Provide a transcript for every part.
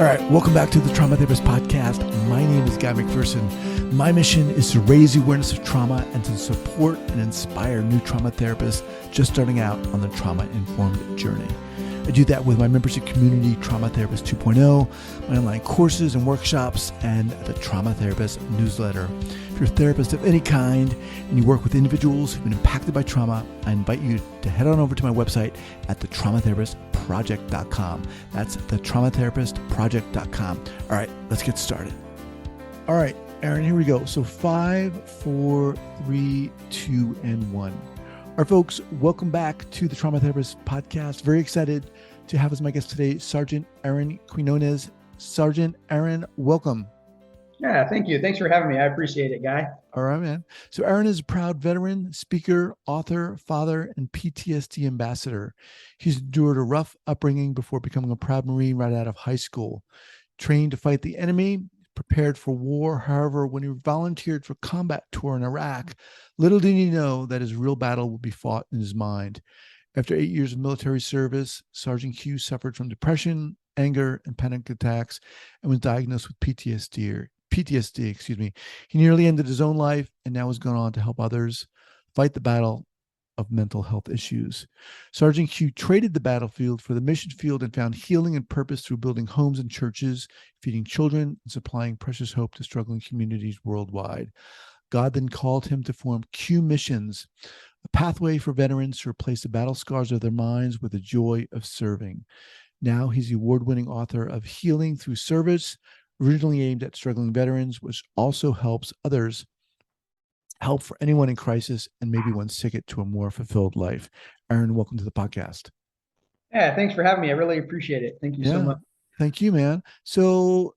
All right, welcome back to the Trauma Therapist Podcast. My name is Guy McPherson. My mission is to raise the awareness of trauma and to support and inspire new trauma therapists just starting out on the trauma-informed journey. I do that with my membership community, Trauma Therapist 2.0, my online courses and workshops, and the Trauma Therapist newsletter. If you're a therapist of any kind and you work with individuals who've been impacted by trauma, I invite you to head on over to my website at thetraumatherapistproject.com. That's thetraumatherapistproject.com. All right, let's get started. All right, Aaron, here we go. So 5, 4, 3, 2, and 1. All right, folks, welcome back to the Trauma Therapist Podcast. Very excited to have as my guest today, Sgt Aaron Quinonez. Sgt Aaron, welcome. Yeah, thank you. Thanks for having me. I appreciate it, Guy. All right, man. So Aaron is a proud veteran, speaker, author, father, and PTSD ambassador. He's endured a rough upbringing before becoming a proud Marine right out of high school. Trained to fight the enemy, prepared for war. However, when he volunteered for combat tour in Iraq, little did he know that his real battle would be fought in his mind. After 8 years of military service, Sgt Q suffered from depression, anger, and panic attacks, and was diagnosed with PTSD. He nearly ended his own life and now has gone on to help others fight the battle of mental health issues. Sgt Q traded the battlefield for the mission field and found healing and purpose through building homes and churches, feeding children, and supplying precious hope to struggling communities worldwide. God then called him to form QMissions, a pathway for veterans to replace the battle scars of their minds with the joy of serving. Now he's the award-winning author of Healing Thru Service, originally aimed at struggling veterans, which also helps others help for anyone in crisis and maybe one's ticket to a more fulfilled life. Aaron, welcome to the podcast. Yeah, thanks for having me. I really appreciate it. Thank you so much. Thank you, man. So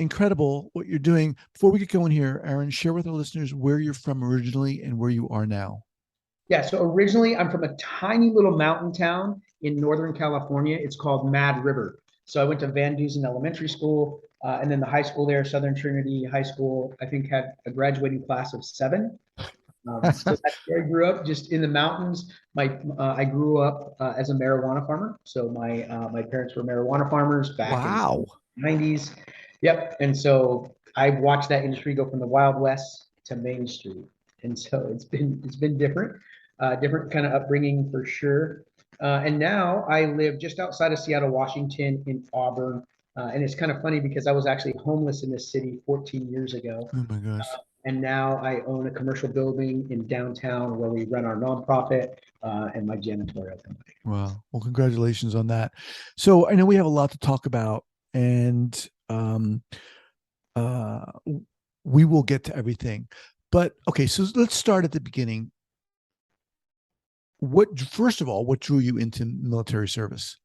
incredible what you're doing. Before we get going here, Aaron, share with our listeners where you're from originally and where you are now. Yeah, so originally I'm from a tiny little mountain town in Northern California. It's called Mad River. So I went to Van Dusen Elementary School, and then the high school there, Southern Trinity High School, I think had a graduating class of 7. So that's where I grew up, just in the mountains. I grew up as a marijuana farmer. So my parents were marijuana farmers back in the 90s. Yep. And so I watched that industry go from the Wild West to Main Street. And so it's been different kind of upbringing for sure. And now I live just outside of Seattle, Washington, in Auburn. And it's kind of funny because I was actually homeless in this city 14 years ago. Oh my gosh. And now I own a commercial building in downtown where we run our nonprofit and my janitorial company. Wow. Well, congratulations on that. So I know we have a lot to talk about, and we will get to everything. But okay, so let's start at the beginning. First of all, what drew you into military service?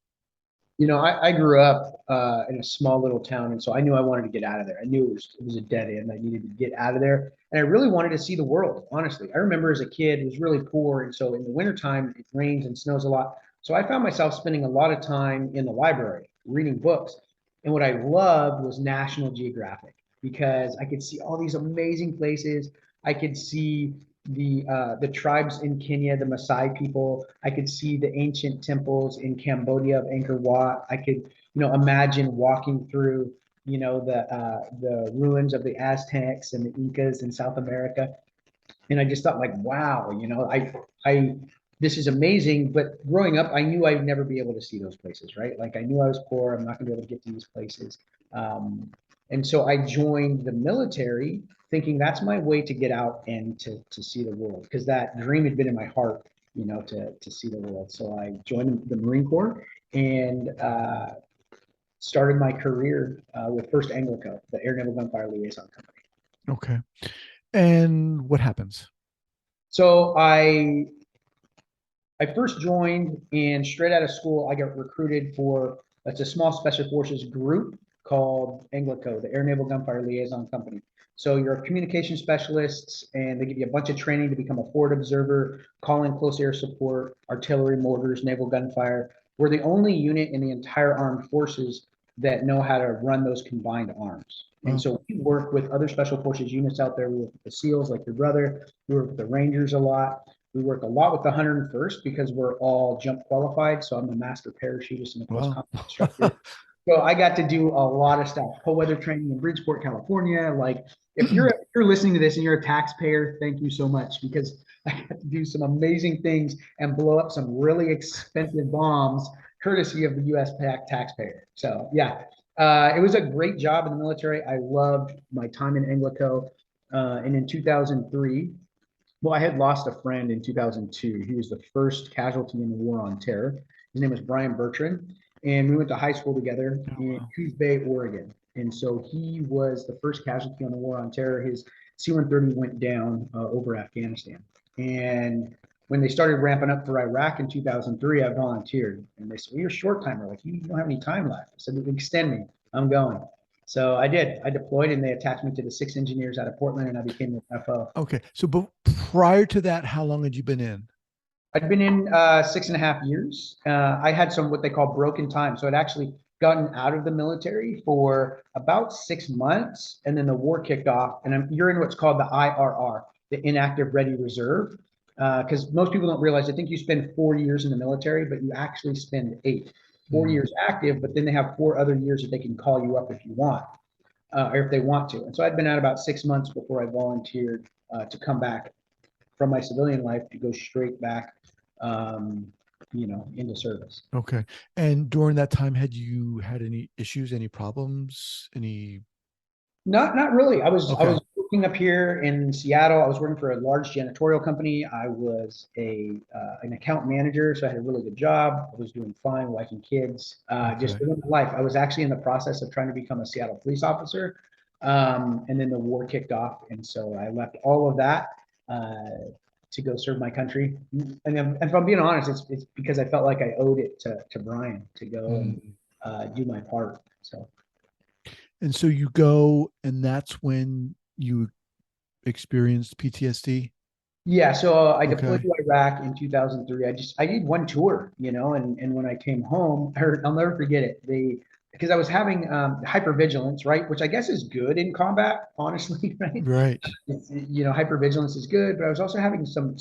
You know, I grew up in a small little town, and so I knew I wanted to get out of there. I knew it was a dead end. I needed to get out of there, and I really wanted to see the world, honestly. I remember as a kid, it was really poor, and so in the wintertime, it rains and snows a lot. So I found myself spending a lot of time in the library, reading books. And what I loved was National Geographic, because I could see all these amazing places. I could see the tribes in Kenya, the Maasai people. I could see the ancient temples in Cambodia of Angkor Wat. I could, imagine walking through, the ruins of the Aztecs and the Incas in South America. And I just thought, like, wow, this is amazing. But growing up, I knew I'd never be able to see those places, right? Like, I knew I was poor. I'm not gonna be able to get to these places. And so I joined the military, thinking that's my way to get out and to see the world, because that dream had been in my heart, to see the world. So I joined the Marine Corps and started my career with First Anglico, the Air Naval Gunfire Liaison Company. Okay. And what happens? So I first joined, and straight out of school, I got recruited it's a small special forces group called Anglico, the Air Naval Gunfire Liaison Company. So you're a communication specialist, and they give you a bunch of training to become a forward observer, call in close air support, artillery, mortars, naval gunfire. We're the only unit in the entire armed forces that know how to run those combined arms. And so we work with other special forces units out there. We work with the SEALs, like your brother. We work with the Rangers a lot. We work a lot with the 101st because we're all jump qualified. So I'm a master parachutist and a close combat instructor. So I got to do a lot of stuff. Cold weather training in Bridgeport, California. Like if you're listening to this and you're a taxpayer, thank you so much because I got to do some amazing things and blow up some really expensive bombs courtesy of the U.S. taxpayer. So yeah, it was a great job in the military. I loved my time in Anglico. And in 2003, well, I had lost a friend in 2002. He was the first casualty in the war on terror. His name was Brian Bertrand, and we went to high school together Oh, in wow. Coos Bay, Oregon. And so he was the first casualty on the war on terror. His C-130 went down over Afghanistan. And when they started ramping up for Iraq in 2003, I volunteered. And they said, well, you're a short timer. Like, you don't have any time left. I said, extend me. I'm going. So I did. I deployed and they attached me to the 6 engineers out of Portland and I became the FO. Okay. So, but prior to that, how long had you been in? I'd been in 6.5 years. I had some what they call broken time. So I'd actually gotten out of the military for about 6 months, and then the war kicked off. And you're in what's called the IRR, the Inactive Ready Reserve, because most people don't realize. I think you spend 4 years in the military, but you actually spend 8. 4 years active, but then they have 4 other years that they can call you up if you want, or if they want to. And so I'd been out about 6 months before I volunteered to come back from my civilian life to go straight back, um, into service. Okay. And during that time, had you had any issues, any problems, any? Not really. I was Okay. working up here in Seattle. I was working for a large janitorial company. I was a an account manager, so I had a really good job. I was doing fine, wife and kids, just Okay. living my life. I was actually in the process of trying to become a Seattle police officer, and then the war kicked off, and so I left all of that to go serve my country. And if I'm being honest, it's because I felt like I owed it to Brian to go and Mm. do my part. So. And so you go, and that's when you experienced PTSD. Yeah, so I deployed Okay. to Iraq in 2003. I did one tour, and when I came home, I'll never forget it. Because I was having hypervigilance, right, which I guess is good in combat, honestly, right? Right. Hypervigilance is good, but I was also having some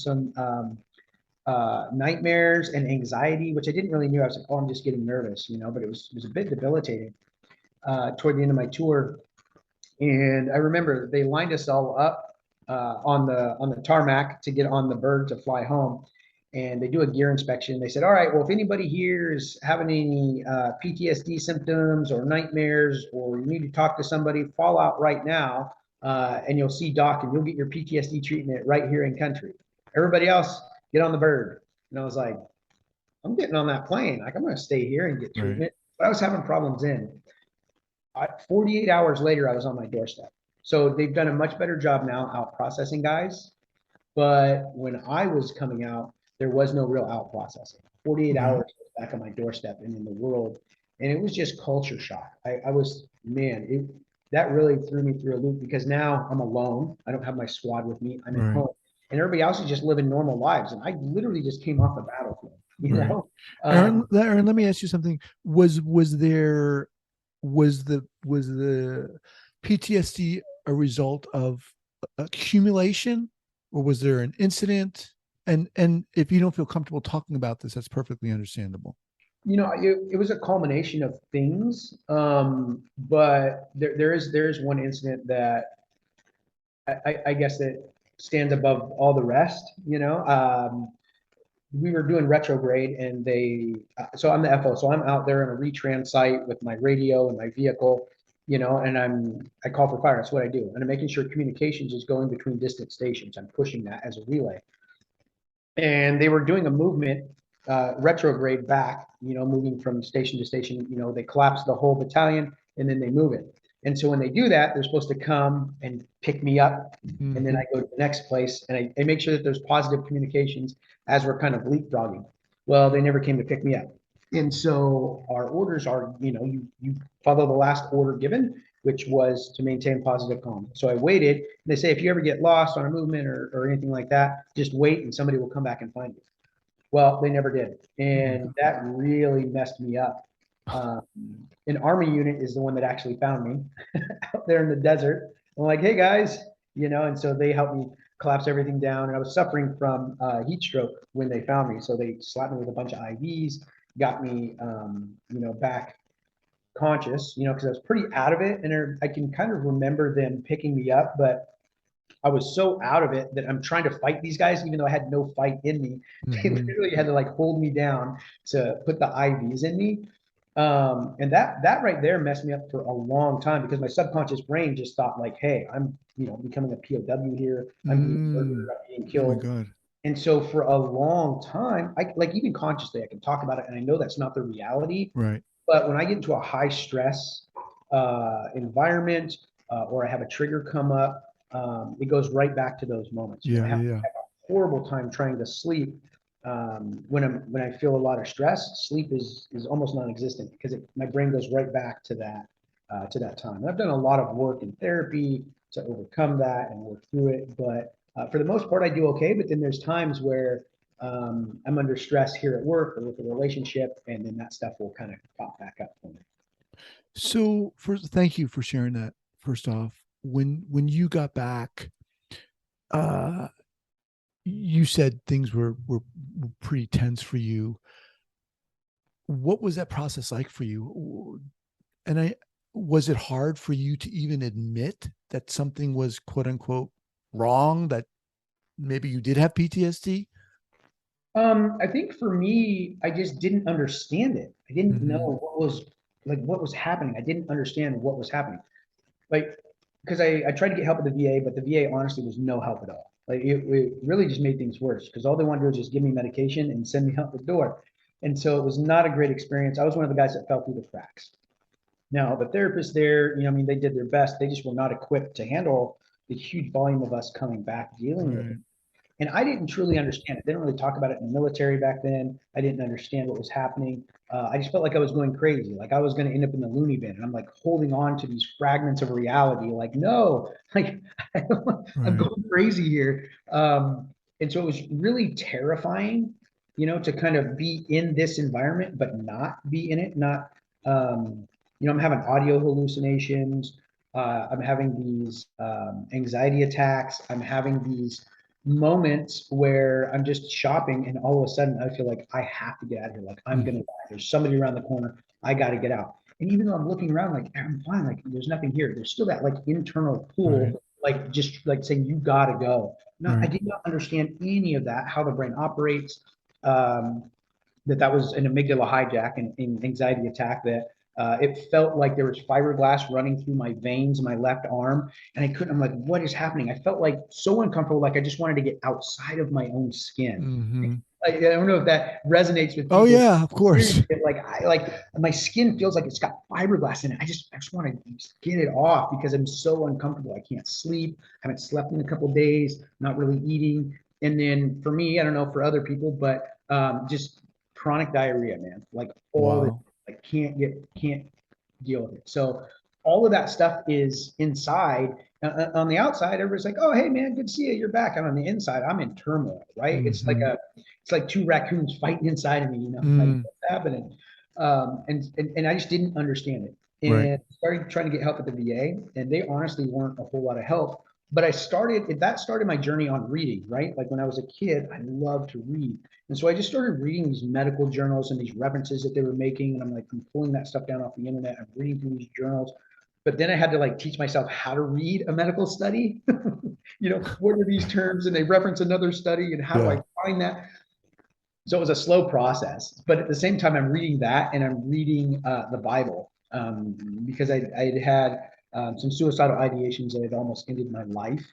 nightmares and anxiety, which I didn't really know. I was like, oh, I'm just getting nervous, but it was a bit debilitating toward the end of my tour. And I remember they lined us all up on the tarmac to get on the bird to fly home. And they do a gear inspection. They said, all right, well, if anybody here is having any PTSD symptoms or nightmares, or you need to talk to somebody, fall out right now, and you'll see Doc, and you'll get your PTSD treatment right here in country. Everybody else, get on the bird. And I was like, I'm getting on that plane. Like, I'm going to stay here and get Right. treatment. But I was having problems 48 hours later, I was on my doorstep. So they've done a much better job now out processing guys. But when I was coming out, there was no real out processing. 48 Right. hours back on my doorstep and in the world. And it was just culture shock. I was, man, that really threw me through a loop because now I'm alone. I don't have my squad with me. I'm at Right. home. And everybody else is just living normal lives. And I literally just came off the battlefield, you Right. know? Aaron, let me ask you something. Was the PTSD a result of accumulation, or was there an incident? And if you don't feel comfortable talking about this, that's perfectly understandable. It was a culmination of things. But there is one incident that I guess that stands above all the rest. We were doing retrograde and so I'm the FO, so I'm out there on a retrans site with my radio and my vehicle, and I call for fire. That's what I do. And I'm making sure communications is going between distant stations. I'm pushing that as a relay. And they were doing a movement, retrograde back, moving from station to station. They collapse the whole battalion and then they move it. And so when they do that, they're supposed to come and pick me up. And then Mm-hmm. I go to the next place and I make sure that there's positive communications as we're kind of leapfrogging. Well, they never came to pick me up. And so our orders are, you follow the last order given, which was to maintain positive calm. So I waited. And they say, if you ever get lost on a movement or anything like that, just wait and somebody will come back and find you. Well, they never did. And that really messed me up. Um, an army unit is the one that actually found me out there in the desert. I'm like, hey guys, and so they helped me collapse everything down. And I was suffering from heat stroke when they found me. So they slapped me with a bunch of IVs, got me, back conscious, you know, because I was pretty out of it, and I can kind of remember them picking me up, but I was so out of it that I'm trying to fight these guys, even though I had no fight in me. They Mm-hmm. literally had to like hold me down to put the IVs in me. And that right there messed me up for a long time because my subconscious brain just thought like, hey, I'm, you know, becoming a POW here. I'm being murdered, Mm. I'm being Oh my killed. God. And so for a long time, I like even consciously, I can talk about it and I know that's not the reality. Right. But when I get into a high stress environment or I have a trigger come up, it goes right back to those moments. You know, Yeah. Yeah. Yeah. have a horrible time trying to sleep. When I feel a lot of stress, sleep is almost non-existent because my brain goes right back to that time. And I've done a lot of work in therapy to overcome that and work through it, but for the most part, I do okay. But then there's times where I'm under stress here at work or with a relationship, and then that stuff will kind of pop back up for me. So first, thank you for sharing that. First off, when you got back, uh, you said things were pretty tense for you. What was that process like for you? And I was it hard for you to even admit that something was quote unquote wrong, that maybe you did have PTSD? I think for me, I just didn't understand it. I didn't Mm-hmm. know what was happening. I didn't understand what was happening. Like, because I tried to get help at the VA, but the VA honestly was no help at all. Like it really just made things worse because all they wanted to do was just give me medication and send me out the door. And so it was not a great experience. I was one of the guys that fell through the cracks. Now, the therapists there, you know, I mean, they did their best. They just were not equipped to handle the huge volume of us coming back dealing with it. Right. And I didn't truly understand it. They didn't really talk about it in the military back then. I didn't understand what was happening. I just felt like I was going crazy, like I was going to end up in the loony bin. And I'm like holding on to these fragments of reality, like, no, like I'm Right. going crazy here. And so it was really terrifying, you know, to kind of be in this environment, but not be in it, not, you know, I'm having audio hallucinations. I'm having these anxiety attacks. I'm having these moments where I'm just shopping and all of a sudden I feel like I have to get out of here. Like I'm Mm. gonna die. There's somebody around the corner. I got to get out. And even though I'm looking around, like I'm fine, like there's nothing here. There's still that like internal Right. pull, like just like saying you got to go. Not, I Right. did not understand any of that, how the brain operates. Um, that was an amygdala hijack and anxiety attack that it felt like there was fiberglass running through my veins in my left arm and I couldn't. I'm like, what is happening? I felt like so uncomfortable, like I just wanted to get outside of my own skin. Mm-hmm. I don't know if that resonates with Oh people. yeah, of course. Like I like my skin feels like it's got fiberglass in it. I just want to get it off because I'm so uncomfortable. I can't sleep. Haven't slept in a couple of days. Not really eating. And then for me, I don't know for other people, but just chronic diarrhea, man. Like all the Wow. like can't deal with it. So all of that stuff is inside. On the outside, everybody's like, "Oh, hey, man, good to see you. You're back." And on the inside, I'm in turmoil. Right? Mm-hmm. It's like two raccoons fighting inside of me. You know, like Mm. what's happening? And I just didn't understand it. Right. And started trying to get help at the VA, and they honestly weren't a whole lot of help. But that started my journey on reading, right? Like when I was a kid, I loved to read. And so I just started reading these medical journals and these references that they were making. And I'm pulling that stuff down off the internet. I'm reading through these journals. But then I had to like teach myself how to read a medical study. You know, what are these terms? And they reference another study and how do Yeah. I find that? So it was a slow process, but at the same time, I'm reading that and I'm reading the Bible because I had some suicidal ideations that had almost ended my life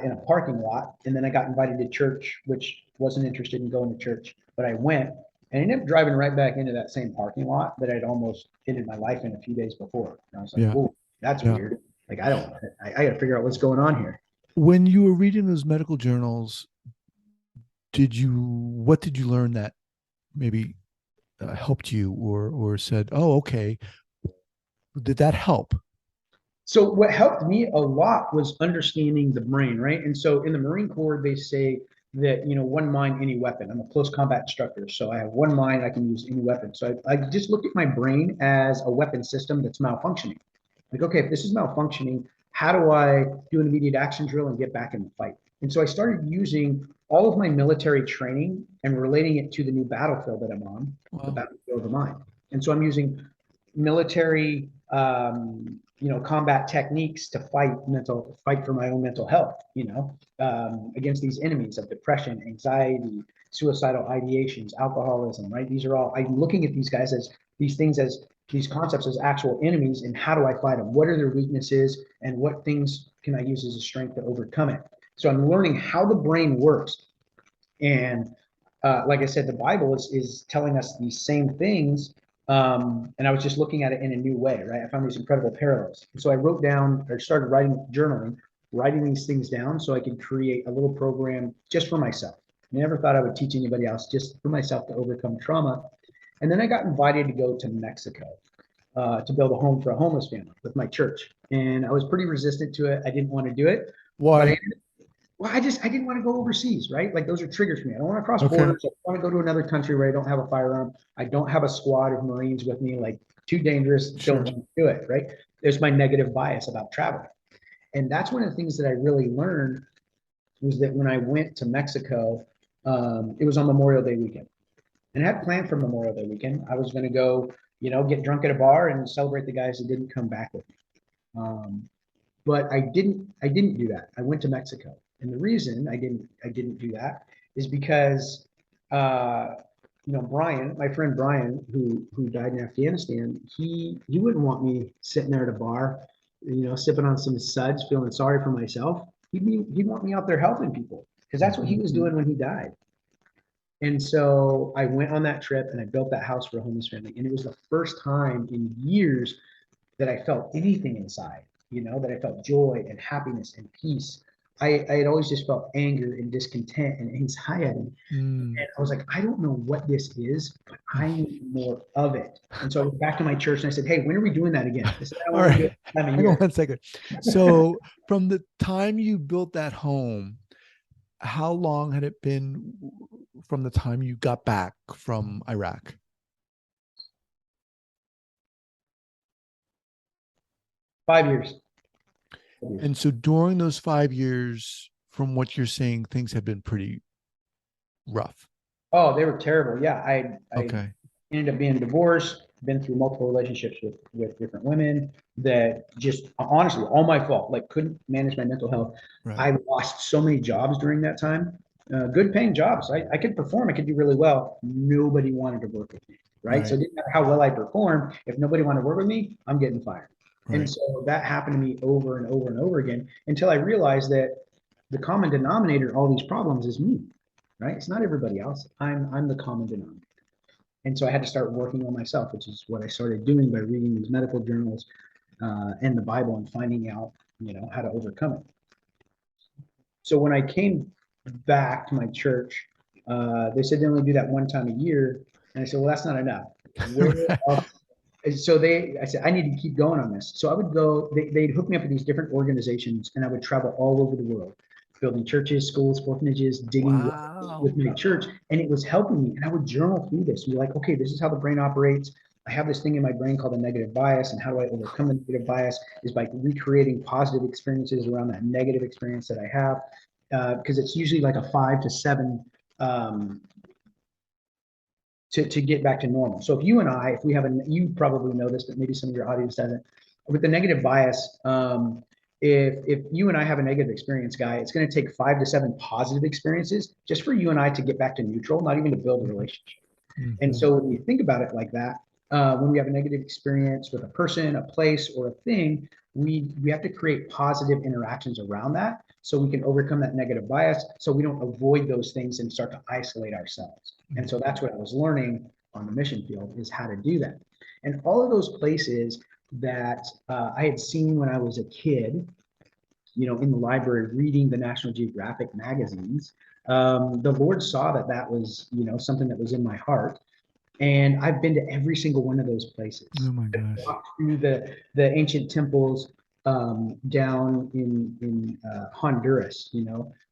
in a parking lot. And then I got invited to church, which wasn't interested in going to church, but I went and I ended up driving right back into that same parking lot that I'd almost ended my life in a few days before. And I was like, Yeah. "Whoa, that's Yeah. weird. Like, I got to figure out what's going on here." When you were reading those medical journals, what did you learn that maybe helped you or said, oh, okay, did that help? So what helped me a lot was understanding the brain, right? And so in the Marine Corps, they say that, you know, one mind, any weapon. I'm a close combat instructor, so I have one mind, I can use any weapon. So I just look at my brain as a weapon system that's malfunctioning. Like, okay, if this is malfunctioning, how do I do an immediate action drill and get back in the fight? And so I started using all of my military training and relating it to the new battlefield that I'm on, the Wow. battlefield of the mind. And so I'm using military, combat techniques to fight for my own mental health, against these enemies of depression, anxiety, suicidal ideations, alcoholism, right? These are all, I'm looking at these guys as these concepts as actual enemies, and how do I fight them? What are their weaknesses, and what things can I use as a strength to overcome it? So I'm learning how the brain works. And like I said, the Bible is telling us these same things. And I was just looking at it in a new way, right? I found these incredible parallels. And so I wrote down, or started journaling, writing these things down so I could create a little program just for myself. I never thought I would teach anybody else, just for myself to overcome trauma. And then I got invited to go to Mexico to build a home for a homeless family with my church. And I was pretty resistant to it. I didn't want to do it. Why? Well, I didn't want to go overseas, right? Like, those are triggers for me. I don't want to cross Okay. borders. I don't want to go to another country where I don't have a firearm. I don't have a squad of Marines with me. Like, too dangerous. Don't Sure. want to do it, right? There's my negative bias about travel. And that's one of the things that I really learned, was that when I went to Mexico, it was on Memorial Day weekend. And I had planned for Memorial Day weekend. I was going to go, get drunk at a bar and celebrate the guys that didn't come back with me. But I didn't do that. I went to Mexico. And the reason I didn't do that is because, Brian, my friend Brian, who died in Afghanistan, he wouldn't want me sitting there at a bar, sipping on some suds, feeling sorry for myself. He'd want me out there helping people, because that's what he was doing when he died. And so I went on that trip and I built that house for a homeless family. And it was the first time in years that I felt anything inside, that I felt joy and happiness and peace. I had always just felt anger and discontent and anxiety. Mm. And I was like, I don't know what this is, but I need more of it. And so I went back to my church and I said, hey, when are we doing that again? I said, I All want to do right. it time of Hang on year. 1 second. So from the time you built that home, how long had it been from the time you got back from Iraq? 5 years. And so during those 5 years, from what you're saying, things have been pretty rough. Oh, they were terrible. Yeah, I Okay. ended up being divorced, been through multiple relationships with different women that just, honestly, all my fault, like, couldn't manage my mental health. Right. I lost so many jobs during that time, good paying jobs. I could perform, I could do really well. Nobody wanted to work with me, right? So it didn't matter how well I performed. If nobody wanted to work with me, I'm getting fired. And Right. so that happened to me over and over and over again, until I realized that the common denominator in all these problems is me, right? It's not everybody else. I'm the common denominator. And so I had to start working on myself, which is what I started doing by reading these medical journals and the Bible, and finding out, how to overcome it. So when I came back to my church, they said they only do that one time a year. And I said, well, that's not enough. Where else? So I said, I need to keep going on this. So I would go, they'd hook me up with these different organizations, and I would travel all over the world, building churches, schools, orphanages, digging Wow. with my church. And it was helping me. And I would journal through this and be like, okay, this is how the brain operates. I have this thing in my brain called a negative bias. And how do I overcome the negative bias? Is by recreating positive experiences around that negative experience that I have. Because it's usually like a 5 to 7 to get back to normal. So if you and I, if we have you probably know this, but maybe some of your audience doesn't, with the negative bias, if you and I have a negative experience, Guy, it's going to take 5 to 7 positive experiences just for you and I to get back to neutral, not even to build a relationship. Mm-hmm. And so when you think about it like that, when we have a negative experience with a person, a place, or a thing, we have to create positive interactions around that, so we can overcome that negative bias, so we don't avoid those things and start to isolate ourselves. And so that's what I was learning on the mission field, is how to do that. And all of those places that I had seen when I was a kid, in the library, reading the National Geographic magazines, the Lord saw that was, something that was in my heart. And I've been to every single one of those places. Oh my gosh. I've walked through the ancient temples down in Honduras.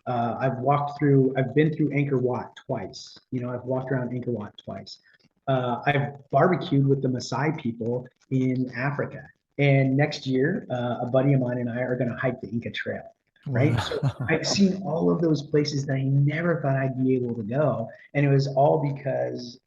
I've been through Angkor Wat twice. I've walked around Angkor Wat twice. I've barbecued with the Maasai people in Africa. And next year, a buddy of mine and I are going to hike the Inca Trail. Right. Wow. So I've seen all of those places that I never thought I'd be able to go. And it was all because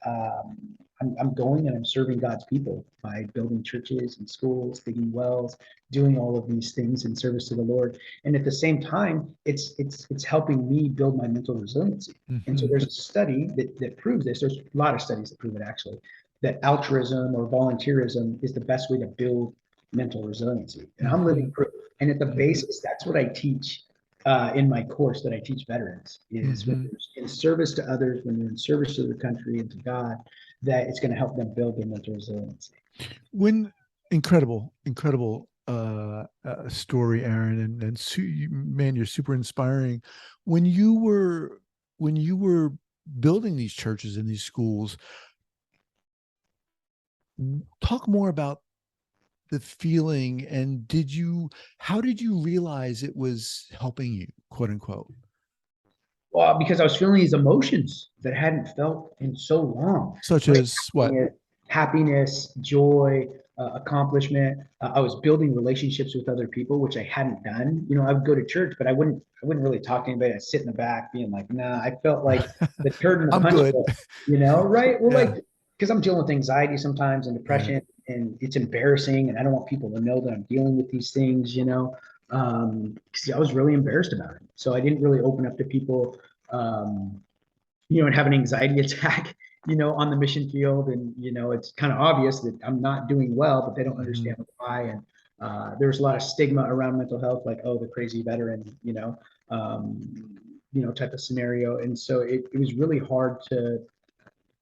I'm going and I'm serving God's people by building churches and schools, digging wells, doing all of these things in service to the Lord. And at the same time, it's helping me build my mental resiliency. And so Mm-hmm. there's a study that proves this. There's a lot of studies that prove it actually, that altruism or volunteerism is the best way to build mental resiliency. And I'm Mm-hmm. living proof. And at the Mm-hmm. basis, that's what I teach in my course that I teach veterans is when Mm-hmm. you're in service to others, when you're in service to the country and to God, that it's going to help them build their mental resiliency. When incredible story, Aaron, man, you're super inspiring. When you were building these churches and these schools, talk more about the feeling, and how did you realize it was helping you, quote unquote? Well, because I was feeling these emotions that I hadn't felt in so long, Such right? as what? Happiness, joy, accomplishment. I was building relationships with other people, which I hadn't done. You know, I would go to church, but I wouldn't really talk to anybody. I'd sit in the back being like, nah, I felt like the turd in the I'm punch good. bowl, you know, right? Well, Yeah. like, because I'm dealing with anxiety sometimes and Right. depression, and it's embarrassing, and I don't want people to know that I'm dealing with these things, you know. 'Cause I was really embarrassed about it. So I didn't really open up to people, um, you know, and have an anxiety attack, you know, on the mission field. And, you know, it's kind of obvious that I'm not doing well, but they don't Mm-hmm. understand why. And there's a lot of stigma around mental health, like, oh, the crazy veteran, type of scenario. And so it was really hard to,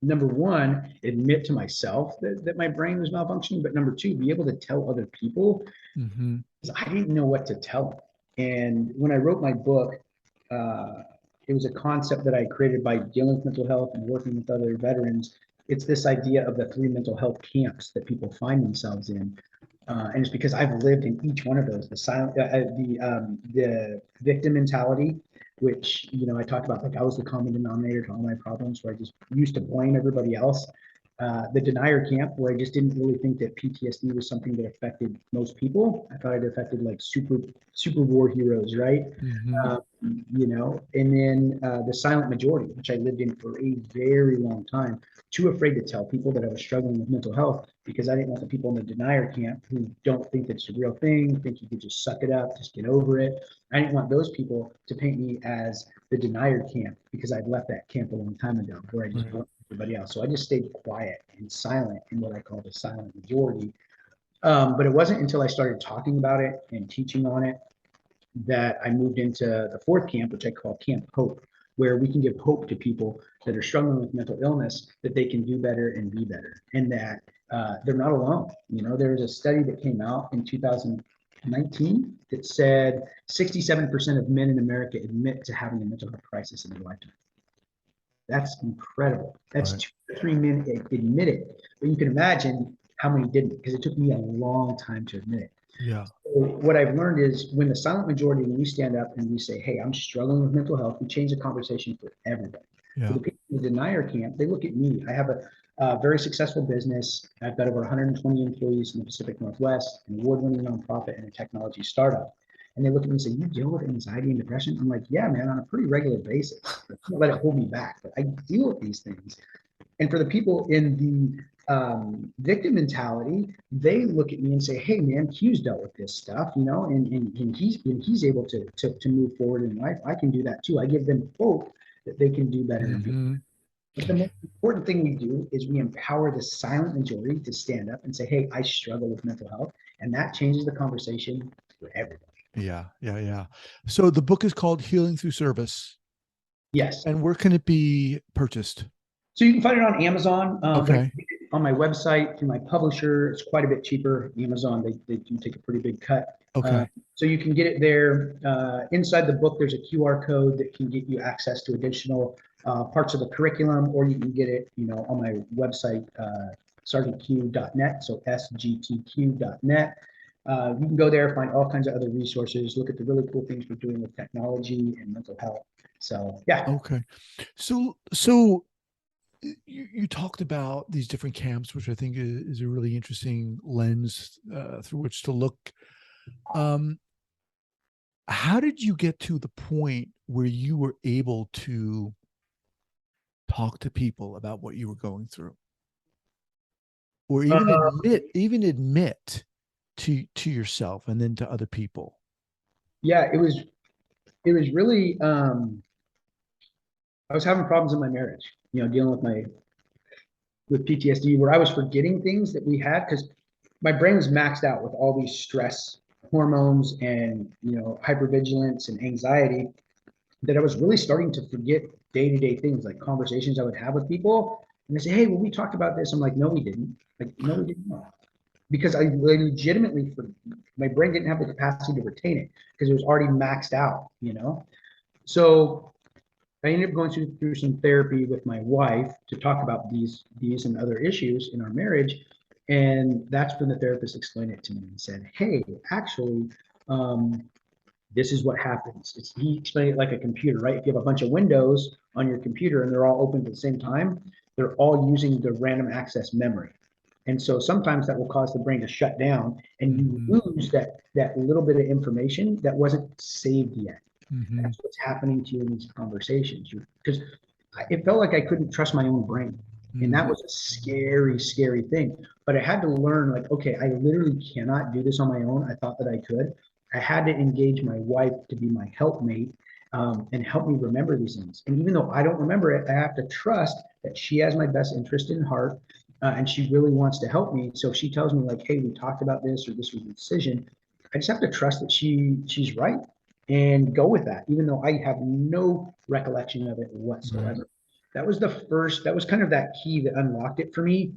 number one, admit to myself that my brain was malfunctioning, but number two, be able to tell other people, Mm-hmm. because I didn't know what to tell them. And when I wrote my book, uh, it was a concept that I created by dealing with mental health and working with other veterans. It's this idea of the three mental health camps that people find themselves in. And it's because I've lived in each one of those. The victim mentality, which, you know, I talked about, like I was the common denominator to all my problems, where I just used to blame everybody else. The denier camp, where I just didn't really think that PTSD was something that affected most people. I thought it affected like super war heroes, right? Mm-hmm. Um, and then the silent majority, which I lived in for a very long time, too afraid to tell people that I was struggling with mental health, because I didn't want the people in the denier camp who don't think that it's a real thing, think you could just suck it up, just get over it. I didn't want those people to paint me as the denier camp, because I'd left that camp a long time ago, where I just Right. blamed everybody else. So I just stayed quiet and silent in what I call the silent majority. But it wasn't until I started talking about it and teaching on it that I moved into the fourth camp, which I call Camp Hope, where we can give hope to people that are struggling with mental illness, that they can do better and be better, and that they're not alone. You know, there was a study that came out in 2019 that said 67% of men in America admit to having a mental health crisis in their lifetime. That's incredible. That's Right. 2 to 3 men admit it. But you can imagine how many didn't, because it took me a long time to admit it. Yeah. So what I've learned is, when the silent majority, when we stand up and we say, hey, I'm struggling with mental health, we change the conversation for everybody. For Yeah. the people in the denier camp, they look at me. I have a very successful business. I've got over 120 employees in the Pacific Northwest, an award-winning nonprofit, and a technology startup. And they look at me and say, you deal with anxiety and depression? I'm like, yeah, man, on a pretty regular basis. I can't let it hold me back, but I deal with these things. And for the people in the victim mentality, they look at me and say, hey, man, Q's dealt with this stuff, you know, and he's able to move forward in life. I can do that too. I give them hope that they can do better and be. Mm-hmm. But the most important thing we do is we empower the silent majority to stand up and say, hey, I struggle with mental health. And that changes the conversation for everybody. Yeah. Yeah. Yeah. So the book is called Healing Through Service. Yes. And where can it be purchased? So you can find it on Amazon, but Okay. on my website through my publisher, it's quite a bit cheaper. Amazon, they do take a pretty big cut. Okay. So you can get it there. Inside the book, there's a QR code that can get you access to additional parts of the curriculum, or you can get it, you know, on my website, sgtq.net. So sgtq.net. You can go there, find all kinds of other resources, look at the really cool things we're doing with technology and mental health. So yeah. Okay. So you talked about these different camps, which I think is a really interesting lens through which to look. Um, how did you get to the point where you were able to talk to people about what you were going through? or Uh, even admit to yourself and then to other people? yeah, it was really I was having problems in my marriage, dealing with my with PTSD where I was forgetting things that we had because my brain was maxed out with all these stress hormones and hypervigilance and anxiety that I was really starting to forget day-to-day things like conversations I would have with people. And they say, hey, well, we talked about this. I'm like, no, we didn't. Like, no, we didn't. Because I legitimately, my brain didn't have the capacity to retain it because it was already maxed out. So I ended up going through some therapy with my wife to talk about these and other issues in our marriage. And that's when the therapist explained it to me and said, hey, actually, um, this is what happens. He explained it like a computer, right? If you have a bunch of windows on your computer and they're all open at the same time, they're all using the random access memory. And so sometimes that will cause the brain to shut down and you Mm-hmm. lose that little bit of information that wasn't saved yet. Mm-hmm. That's what's happening to you in these conversations. Because it felt like I couldn't trust my own brain. And that Mm-hmm. was a scary, scary thing. But I had to learn, like, okay, I literally cannot do this on my own. I thought that I could. I had to engage my wife to be my helpmate and help me remember these things. And even though I don't remember it, I have to trust that she has my best interest in heart and she really wants to help me. So if she tells me, like, hey, we talked about this or this was a decision, I just have to trust that she's right and go with that, even though I have no recollection of it Right. whatsoever. That was kind of that key that unlocked it for me,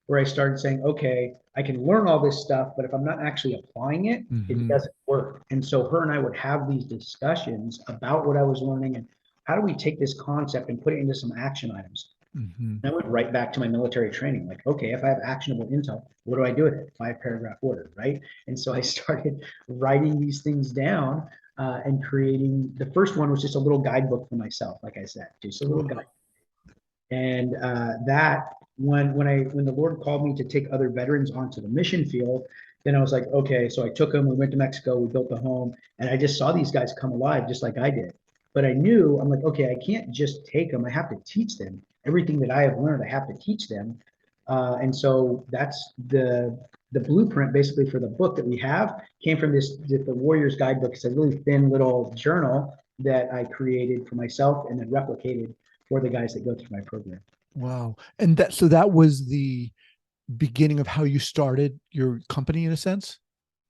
where I started saying, okay, I can learn all this stuff, but if I'm not actually applying it, it Mm-hmm. doesn't work. And so her and I would have these discussions about what I was learning and how do we take this concept and put it into some action items. Mm-hmm. I went right back to my military training. Like, okay, if I have actionable intel, what do I do with it? 5 paragraph order, right? And so I started writing these things down and creating. The first one was just a little guidebook for myself, like I said, just a little guide. Wow. And that when the Lord called me to take other veterans onto the mission field, then I was like, okay. So I took them. We went to Mexico. We built the home, and I just saw these guys come alive just like I did. But I knew I'm like, okay, I can't just take them. I have to teach them everything that I have learned. I have to teach them, and so that's the blueprint basically for the book that we have came from the Warriors Guidebook. It's a really thin little journal that I created for myself and then replicated for the guys that go through my program. Wow. And that so that was the beginning of how you started your company in a sense?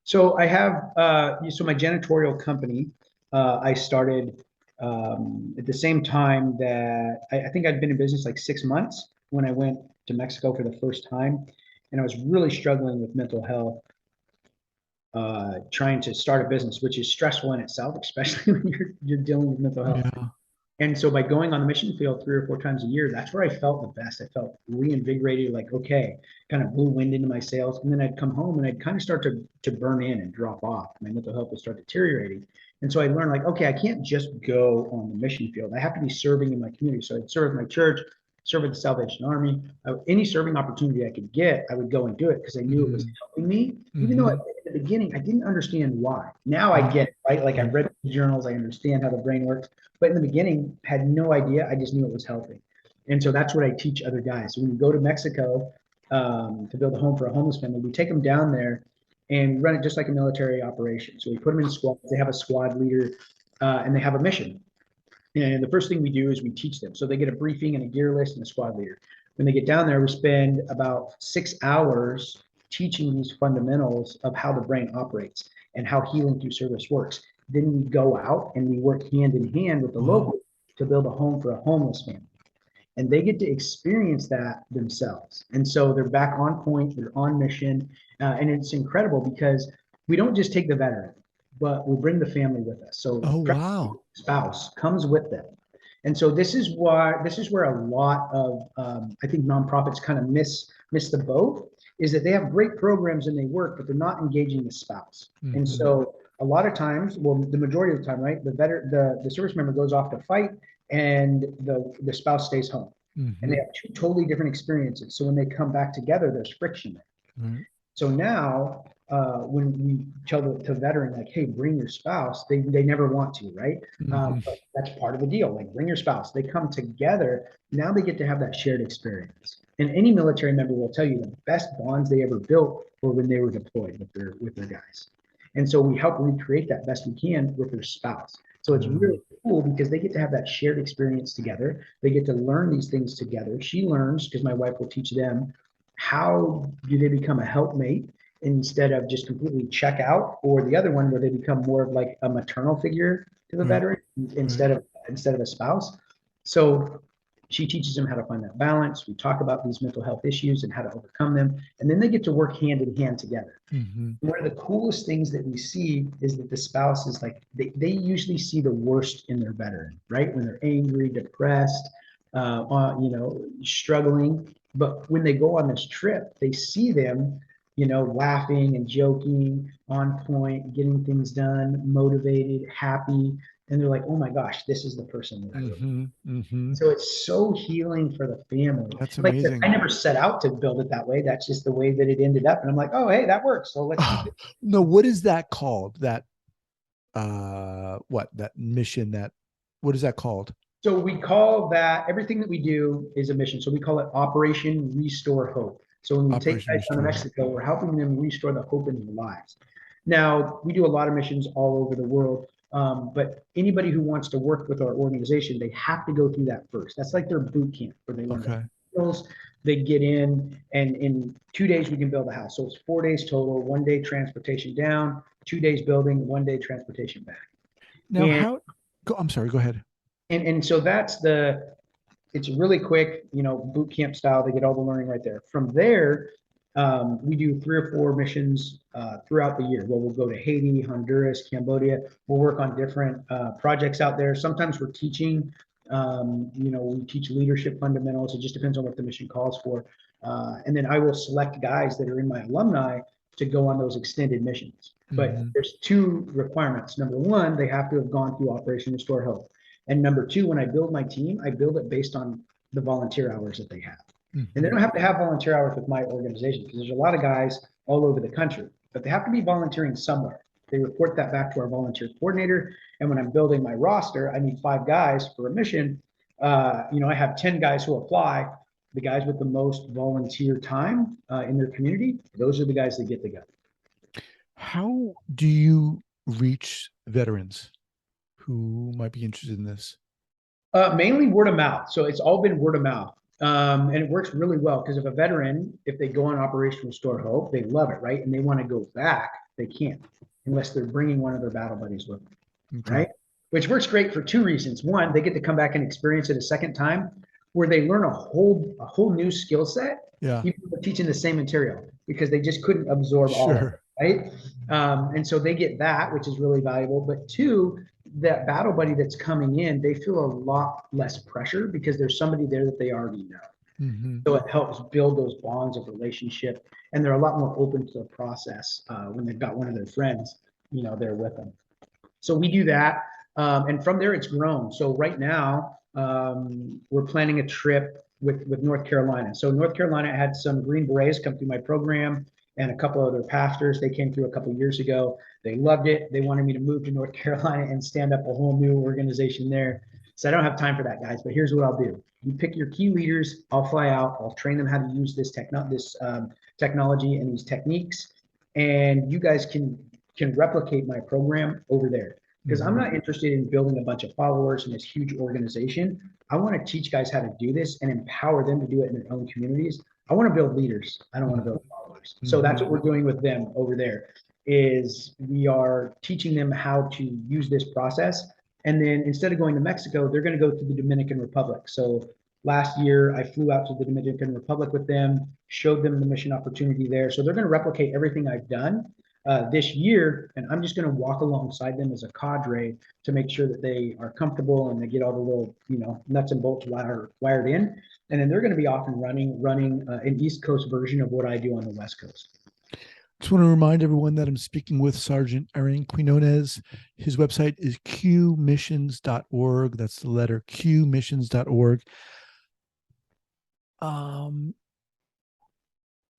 So I have so my janitorial company. I started at the same time that I think I'd been in business like 6 months when I went to Mexico for the first time, and I was really struggling with mental health, trying to start a business, which is stressful in itself, especially when you're dealing with mental health. Yeah. And so by going on the mission field 3 or 4 times a year, that's where I felt the best. I felt reinvigorated, like, okay, kind of blew wind into my sails. And then I'd come home and I'd kind of start to burn in and drop off. My mental health would start deteriorating. And so I learned, like, okay, I can't just go on the mission field. I have to be serving in my community. So I'd serve my church, serve at the Salvation Army. Any serving opportunity I could get, I would go and do it because I knew it was Mm-hmm. helping me. Even though at Mm-hmm. the beginning I didn't understand why. Now I Right. get it, right? Like I've Right. read the journals, I understand how the brain works. But in the beginning, had no idea. I just knew it was helping. And so that's what I teach other guys. So when you go to Mexico to build a home for a homeless family, we take them down there and run it just like a military operation. So we put them in squads. They have a squad leader and they have a mission. And the first thing we do is we teach them. So they get a briefing and a gear list and a squad leader. When they get down there, we spend about 6 hours teaching these fundamentals of how the brain operates and how healing through service works. Then we go out and we work hand in hand with the Wow. local to build a home for a homeless family. And they get to experience that themselves. And so they're back on point, they're on mission. And it's incredible because we don't just take the veteran, but we bring the family with us. So Oh, wow. spouse comes with them. And so this is where a lot of I think nonprofits kind of miss the boat is that they have great programs and they work, but they're not engaging the spouse. And Mm-hmm. so a lot of times, well, the majority of the time, right, the service member goes off to fight and the spouse stays home. And they Mm-hmm. have two totally different experiences. So when they come back together, there's friction there. Right. So now when we tell the veteran, like, hey, bring your spouse, they never want to, right? But that's part of the deal. Like, bring your spouse. They come together. Now they get to have that shared experience. And any military member will tell you the best bonds they ever built were when they were deployed with their guys. And so we help recreate that best we can with their spouse. So it's really cool because they get to have that shared experience together. They get to learn these things together. She learns, because my wife will teach them, how do they become a helpmate instead of just completely check out, or the other one where they become more of like a maternal figure to the veteran instead of a spouse. So she teaches them how to find that balance. We talk about these mental health issues and how to overcome them, and then they get to work hand in hand together. One of the coolest things that we see is that the spouse is like, they usually see the worst in their veteran, right? When they're angry, depressed, struggling. But when they go on this trip, they see them, laughing and joking, on point, getting things done, motivated, happy. And they're like, oh my gosh, this is the person that I really. So it's so healing for the family. That's Like I said, amazing. I never set out to build it that way. That's just the way that it ended up. And I'm like, oh, hey, that works. So let's keep it. No, what is that called? That that mission, what is that called? So we call that, everything that we do is a mission. So we call it Operation Restore Hope. So when we take Operation guys down to Restore. Mexico, we're helping them restore the hope in their lives. Now, we do a lot of missions all over the world, but anybody who wants to work with our organization, they have to go through that first. That's like their boot camp where they learn the skills. They get in, and in 2 days we can build a house. So it's 4 days total, 1 day transportation down, 2 days building, 1 day transportation back. Now, I'm sorry, go ahead. And so it's really quick, boot camp style. They get all the learning right there. From there, we do 3 or 4 missions throughout the year where we'll go to Haiti, Honduras, Cambodia. We'll work on different projects out there. Sometimes we're teaching, we teach leadership fundamentals. It just depends on what the mission calls for. And then I will select guys that are in my alumni to go on those extended missions. But there's 2 requirements. Number 1, they have to have gone through Operation Restore Hope. And number 2, when I build my team, I build it based on the volunteer hours that they have. And they don't have to have volunteer hours with my organization, because there's a lot of guys all over the country, but they have to be volunteering somewhere. They report that back to our volunteer coordinator. And when I'm building my roster, I need 5 guys for a mission. I have 10 guys who apply. The guys with the most volunteer time in their community, those are the guys that get the gun. How do you reach veterans who might be interested in this? Mainly word of mouth. So it's all been word of mouth. And it works really well, because if a veteran, if they go on Operation Restore Hope, they love it, right? And they want to go back, they can't, unless they're bringing one of their battle buddies with them, right? Which works great for 2 reasons. One, they get to come back and experience it a second time, where they learn a whole new skill set, even though teaching the same material, because they just couldn't absorb all of it, right? And so they get that, which is really valuable. But 2, that battle buddy that's coming in, they feel a lot less pressure because there's somebody there that they already know. So it helps build those bonds of relationship, and they're a lot more open to the process when they've got one of their friends, there with them. So we do that, and from there it's grown. So right now we're planning a trip with North Carolina. So North Carolina had some Green Berets come through my program, and a couple other pastors. They came through a couple of years ago. They loved it. They wanted me to move to North Carolina and stand up a whole new organization there. So I don't have time for that, guys, but here's what I'll do. You pick your key leaders. I'll fly out. I'll train them how to use this technology and these techniques. And you guys can replicate my program over there. Because I'm not interested in building a bunch of followers in this huge organization. I want to teach guys how to do this and empower them to do it in their own communities. I want to build leaders. I don't want to build followers. So that's what we're doing with them over there, is we are teaching them how to use this process. And then instead of going to Mexico, they're going to go to the Dominican Republic. So last year, I flew out to the Dominican Republic with them, showed them the mission opportunity there. So they're going to replicate everything I've done this year, and I'm just going to walk alongside them as a cadre to make sure that they are comfortable and they get all the little, nuts and bolts wired in. And then they're going to be off and running an East Coast version of what I do on the West Coast. Just want to remind everyone that I'm speaking with Sergeant Aaron Quinonez. His website is QMissions.org. That's the letter QMissions.org.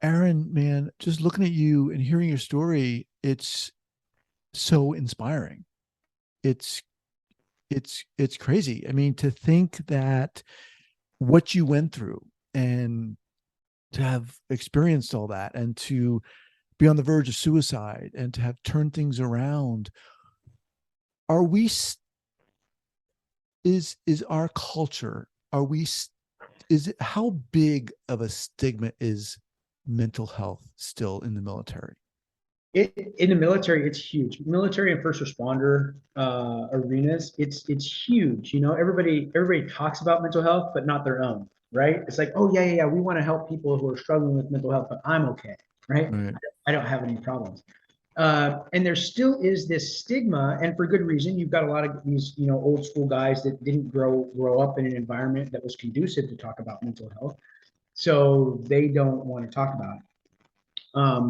Aaron, man, just looking at you and hearing your story, it's so inspiring. It's it's crazy. I mean, to think that what you went through and to have experienced all that and to be on the verge of suicide and to have turned things around, are we is our culture, are we is it, how big of a stigma is mental health still in the military? In the military, it's huge. Military and first responder arenas, it's huge. You know, everybody talks about mental health, but not their own, right? It's like, oh yeah, yeah, yeah, we want to help people who are struggling with mental health, but I'm okay, right? Right. I don't have any problems. And there still is this stigma, and for good reason. You've got a lot of these, you know, old school guys that didn't grow up in an environment that was conducive to talk about mental health, so they don't want to talk about it.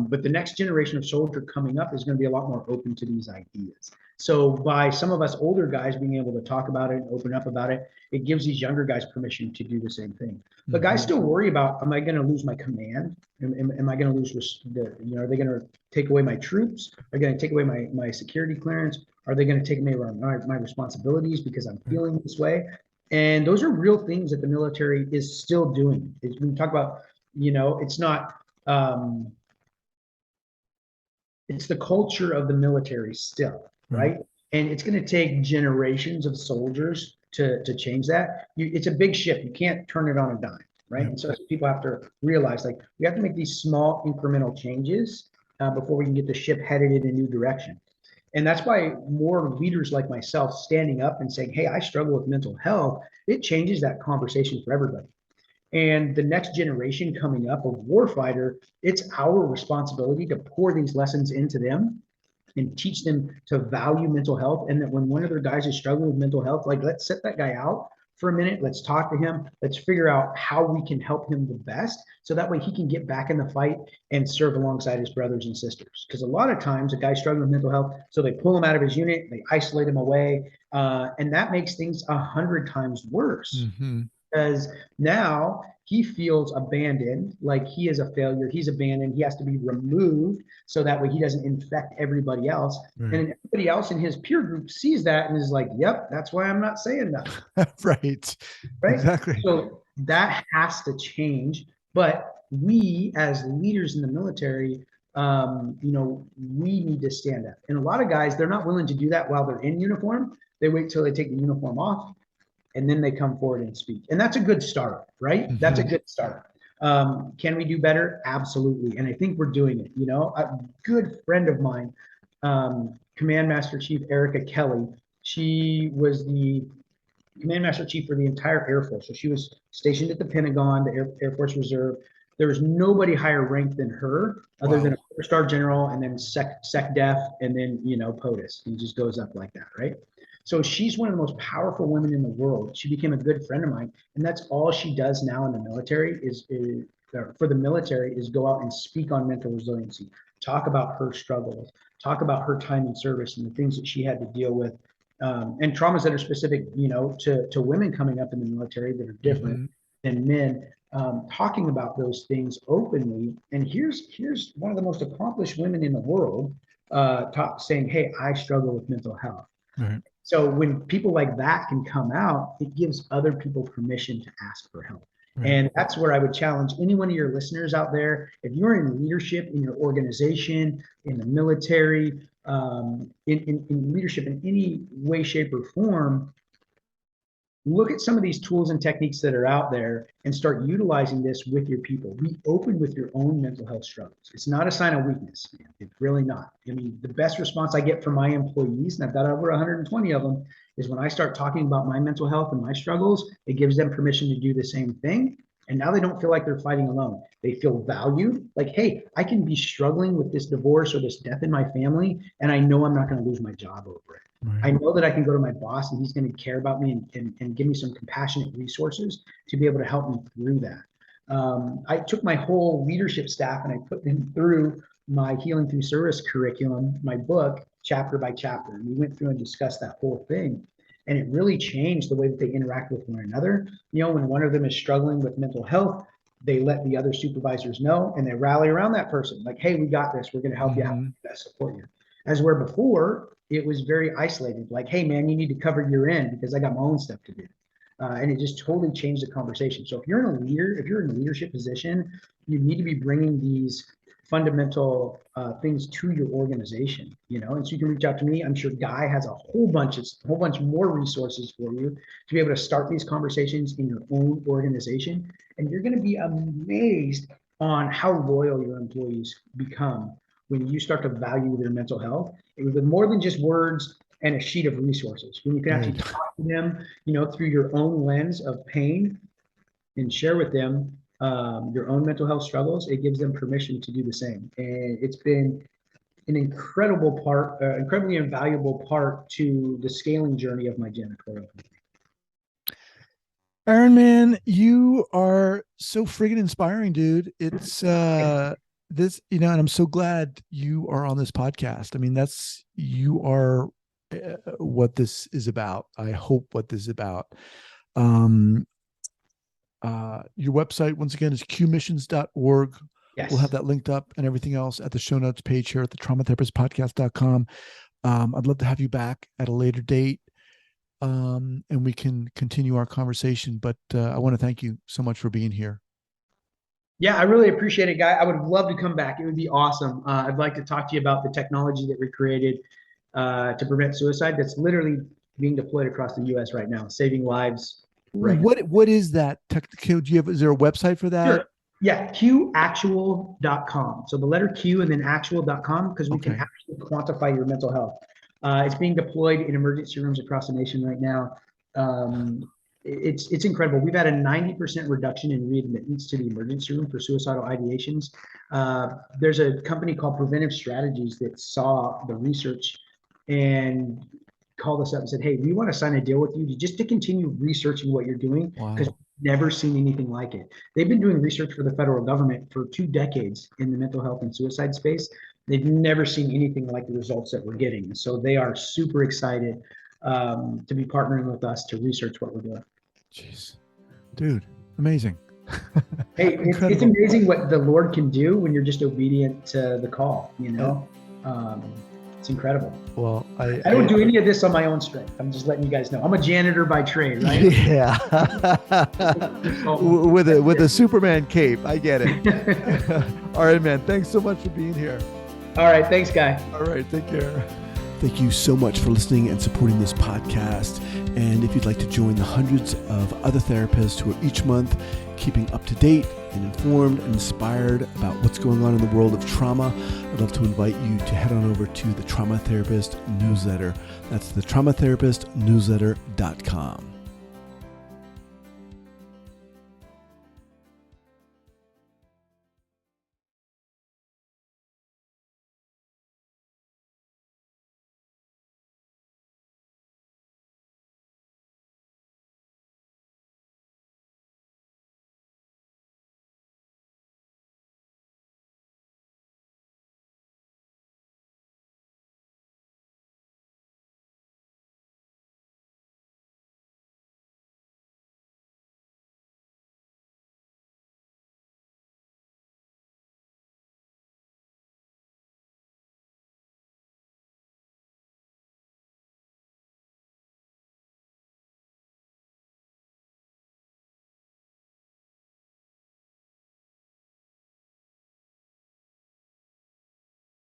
But the next generation of soldier coming up is going to be a lot more open to these ideas. So by some of us older guys being able to talk about it and open up about it, it gives these younger guys permission to do the same thing. But guys still worry about, am I going to lose my command? Am I going to lose you know, are they going to take away my troops? Are they going to take away my security clearance? Are they going to take away my responsibilities because I'm feeling this way? And those are real things that the military is still doing. When you talk about, you know, it's not, it's the culture of the military still, right? And it's going to take generations of soldiers to change that. It's a big ship. You can't turn it on a dime, right? And so people have to realize, like, we have to make these small incremental changes before we can get the ship headed in a new direction. And that's why more leaders like myself standing up and saying, hey, I struggle with mental health, it changes that conversation for everybody. And the next generation coming up of warfighter, it's our responsibility to pour these lessons into them and teach them to value mental health. And that when one of their guys is struggling with mental health, like, let's set that guy out for a minute. Let's talk to him. Let's figure out how we can help him the best. So that way he can get back in the fight and serve alongside his brothers and sisters. Because a lot of times a guy's struggling with mental health, so they pull him out of his unit, they isolate him away. And that makes things 100 times worse. Because now he feels abandoned, like he is a failure, he's abandoned, he has to be removed so that way he doesn't infect everybody else. And then everybody else in his peer group sees that and is like, yep, that's why I'm not saying nothing. Right. Exactly. So that has to change. But we as leaders in the military, you know, we need to stand up. And a lot of guys, they're not willing to do that while they're in uniform. They wait till they take the uniform off, and then they come forward and speak. And that's a good start, right? That's a good start. Can we do better? Absolutely. And I think we're doing it. You know, a good friend of mine, Command Master Chief Erica Kelly, she was the Command Master Chief for the entire Air Force. So she was stationed at the Pentagon, the Air Force Reserve. There was nobody higher ranked than her, other than a 4-star general, and then Sec Def, and then, you know, POTUS. It just goes up like that, right? So she's one of the most powerful women in the world. She became a good friend of mine, and that's all she does now in the military is for the military is go out and speak on mental resiliency, talk about her struggles, talk about her time in service and the things that she had to deal with, and traumas that are specific, you know, to women coming up in the military that are different than men. Talking about those things openly. And here's one of the most accomplished women in the world saying, hey, I struggle with mental health. So when people like that can come out, it gives other people permission to ask for help. And that's where I would challenge any one of your listeners out there. If you're in leadership in your organization, in the military, in leadership in any way, shape, or form, look at some of these tools and techniques that are out there and start utilizing this with your people. Be open with your own mental health struggles. It's not a sign of weakness, man. It's really not. I mean, the best response I get from my employees, and I've got over 120 of them, is when I start talking about my mental health and my struggles, it gives them permission to do the same thing. And now they don't feel like they're fighting alone. They feel valued. Like, hey, I can be struggling with this divorce or this death in my family, and I know I'm not going to lose my job over it. I know that I can go to my boss and he's going to care about me and give me some compassionate resources to be able to help me through that. I took my whole leadership staff and I put them through my Healing Thru Service curriculum, my book, chapter by chapter. And we went through and discussed that whole thing. And it really changed the way that they interact with one another. You know, when one of them is struggling with mental health, they let the other supervisors know, and they rally around that person. Like, hey, we got this. We're going to help you out. Support you. As where before, it was very isolated. Like, hey, man, you need to cover your end because I got my own stuff to do. And it just totally changed the conversation. So if you're in a leadership position, you need to be bringing these fundamental things to your organization, and so you can reach out to me. I'm sure Guy has a whole bunch more resources for you to be able to start these conversations in your own organization. And you're going to be amazed on how loyal your employees become when you start to value their mental health. It was more than just words and a sheet of resources. When you can actually talk to them, through your own lens of pain and share with them your own mental health struggles, it gives them permission to do the same. And it's been an incredibly invaluable part to the scaling journey of my janitorial company. Aaron, man, you are so friggin' inspiring, dude. It's this, and I'm so glad you are on this podcast. I mean, you are what this is about. I hope what this is about. Your website, once again, is QMissions.org. Yes. We'll have that linked up and everything else at the show notes page here at the traumatherapistpodcast.com. I'd love to have you back at a later date, and we can continue our conversation. But I want to thank you so much for being here. Yeah, I really appreciate it, Guy. I would love to come back. It would be awesome. I'd like to talk to you about the technology that we created to prevent suicide that's literally being deployed across the U.S. right now, saving lives. Right. What is that? Is there a website for that? Sure. Yeah, QActual.com. So the letter Q and then actual.com, because we can actually quantify your mental health. It's being deployed in emergency rooms across the nation right now. It's incredible. We've had a 90% reduction in readmittance to the emergency room for suicidal ideations. There's a company called Preventive Strategies that saw the research and called us up and said, hey, we want to sign a deal with you just to continue researching what you're doing, because we've never seen anything like it. They've been doing research for the federal government for 2 decades in the mental health and suicide space. They've never seen anything like the results that we're getting. So they are super excited to be partnering with us to research what we're doing. Jeez, dude, amazing. Hey, it's amazing what the Lord can do when you're just obedient to the call, It's incredible. Well, I don't do any of this on my own strength. I'm just letting you guys know. I'm a janitor by trade, right? Yeah. with a Superman cape. I get it. All right, man. Thanks so much for being here. All right. Thanks, Guy. All right. Take care. Thank you so much for listening and supporting this podcast. And if you'd like to join the hundreds of other therapists who are each month keeping up to date and informed and inspired about what's going on in the world of trauma, I'd love to invite you to head on over to the Trauma Therapist newsletter. That's the traumatherapistnewsletter.com.